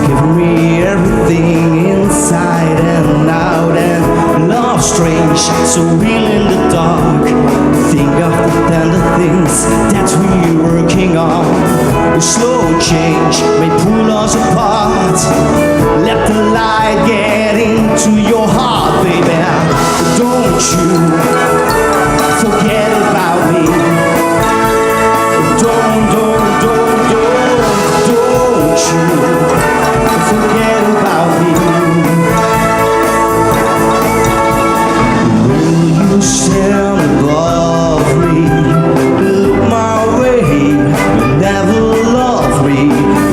Give me everything inside and out, and love strange, so real in the dark. Think of the tender things that we were working on. A slow change may pull us apart. Let the light get into your heart, baby. Don't you forget about me. Don't you forget about me. Will you stand above me? Look my way, you'll never love me.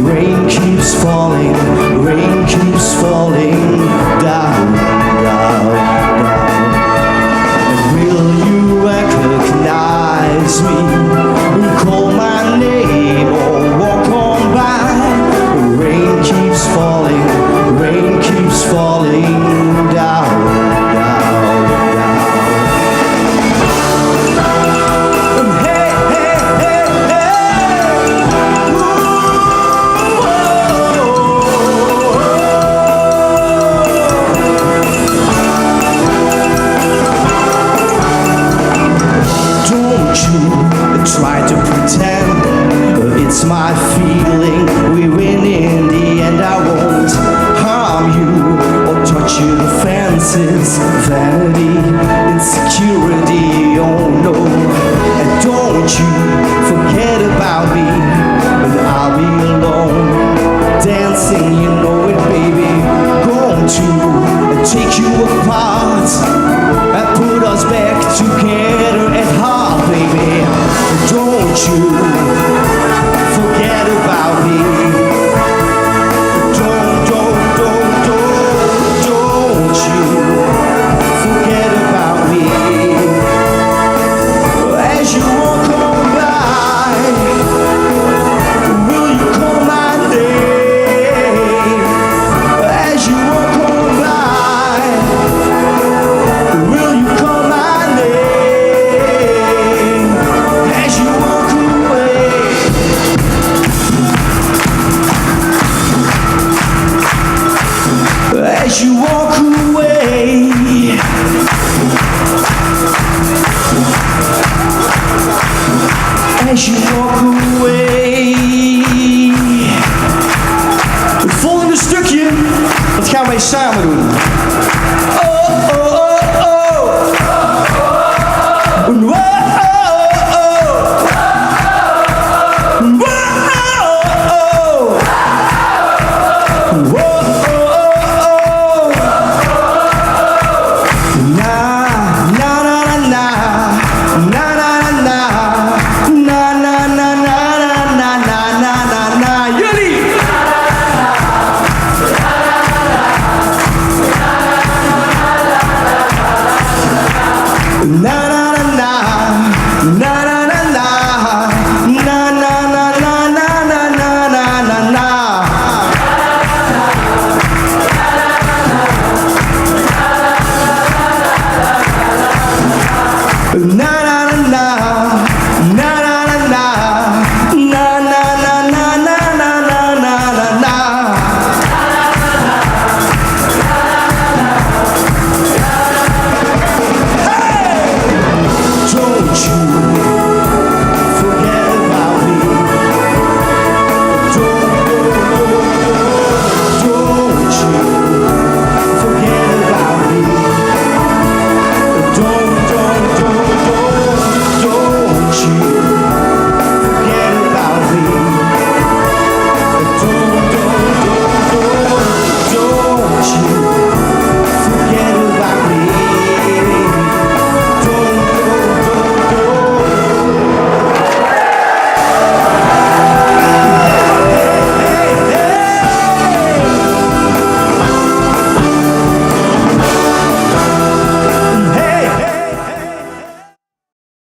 Rain keeps falling down, down, down. And will you recognize me? Call my name or walk on by. Rain keeps falling down, down, down. Hey, hey, hey, hey. Don't you try to pretend it's my feeling. We win in the end. I won't harm you or touch your defenses. Vanity, insecurity, oh no. And don't you forget about me, and I'll be alone, dancing, you know it, baby. Going to take you apart and put us back together at heart, baby. Don't you forget about me. Don't you forget about me. As you walk on by, will you call my name? As you walk on by, will you call my name? As you walk away. As you walk away, as you walk away. Het volgende stukje, dat gaan wij samen doen. Oh, oh, oh, oh. Whoa, oh, oh. Whoa, oh, oh. Whoa.